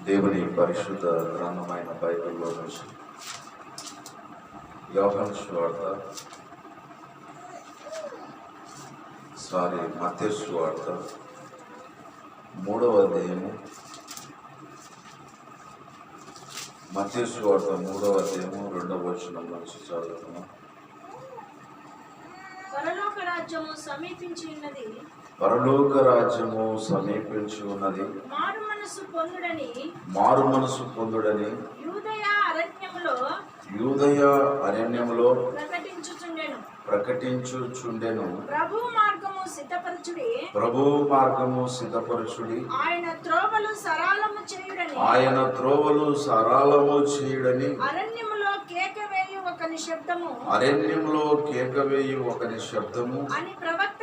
దేవుని పరిశుద్ధ గ్రంథమైన బైబిల్లో నుంచి యోహాను సువార్త మత్తయి సువార్త 3వ అధ్యాయము మత్తయి సువార్త 3వ అధ్యాయము 2వ వచనం నుంచి చదువుతున్నాం. పరలోక రాజ్యము సమీపించి ఉన్నది, పరలోక రాజ్యము సమీపించి ఉన్నది, మారు మనసు పొందుడని యూదయ అరణ్యములో ప్రకటించుచుండెను. ప్రభు మార్గము సిద్ధపరచుడి, ఆయన త్రోవలు సరళము చేయుడని అరణ్యములో కేక వేయు ఒక నిశ్శబ్దము అని ప్రవక్త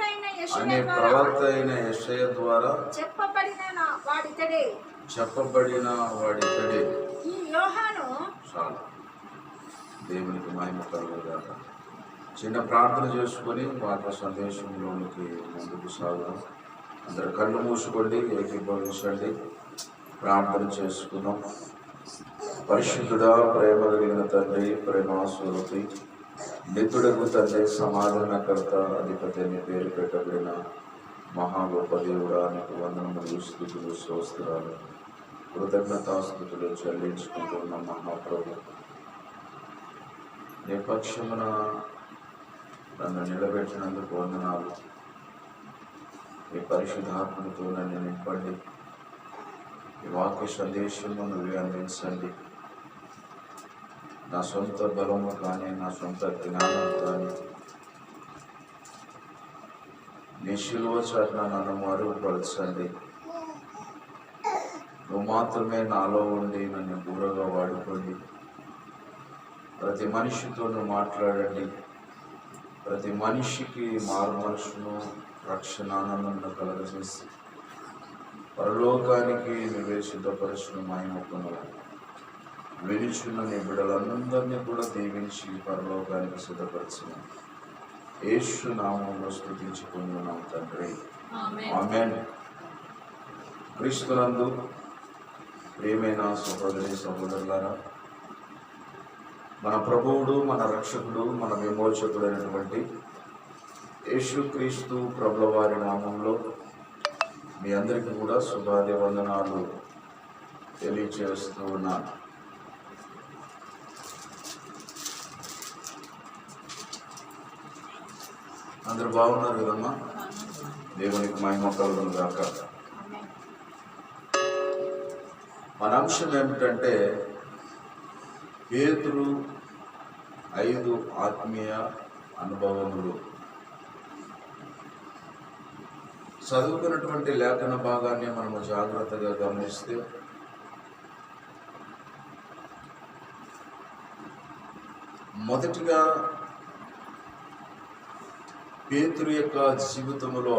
అయిన యెషయా ద్వారా చెప్పబడిన వాడితడే. ఈ యోహాను చాలు. దేవునికి మహిమ కలుగుగాక. చిన్న ప్రార్థన చేసుకొని వాక్య సందేశంలోనికి ముందుకు సాగుదాం. అందరు కళ్ళు మూసుకోండి, ఏకీభవించండి, ప్రార్థన చేసుకున్నాం. పరిశుద్ధుడా, ప్రేమ కలిగిన తండ్రి, ప్రేమాస్వరూపి, నిత్యుడకు తండ్రి, సమాధానకర్త, అధిపతి అని పేరు పెట్టబడిన మహా గొప్ప దేవుడా, నీకు వందనములు, స్తుతులు, స్తోత్రాలు, కృతజ్ఞతాస్తుతులు చెల్లించుకుంటున్న మహాప్రభు, నీ పక్షమున నన్ను నిలబెట్టినందుకు వందనాలు. ఈ పరిశుద్ధాత్మతో నన్ను నింపండి. ఈ వాక్య సందేశము నువ్వే అందించండి. నా సొంత బలము కానీ, నా సొంత జ్ఞానం కానీ, నీ శిలువ చాటున నన్ను మరుగుపరచండి. నువ్వు మాత్రమే నాలో ఉండి నన్ను దూరంగా వాడుకోండి. ప్రతి మనిషితో నువ్వు మాట్లాడండి. ప్రతి మనిషికి మారు మనసును, రక్షణ, ఆనందంలో కలగజేసి పరలోకానికి నువ్వే సిద్ధపరచును. మహిమకును వినిచున్న నీ బిడ్డలందరినీ కూడా దీవించి పరలోకానికి సిద్ధపరచిన యేసు నామములో స్తుతించుకుంటున్నాం తండ్రి, ఆమేన్. క్రీస్తునందు ప్రియమైన సహోదరి సహోదరులారా, మన ప్రభువుడు, మన రక్షకుడు, మన విమోచకుడు అయినటువంటి యేసుక్రీస్తు ప్రభుల వారి నామంలో మీ అందరికీ కూడా శుభాది వందనాలు తెలియజేస్తూ ఉన్నాను. అందరూ బాగున్నారు కదమ్మా? దేవునికి మహిమ కలుగును గాక. మన అంశం ఏమిటంటే పేతురు 5 ఆత్మీయ అనుభవములు. చదువుకున్నటువంటి లేఖన భాగాన్ని మనము జాగ్రత్తగా గమనిస్తే మొదటిగా పేతురు యొక్క జీవితంలో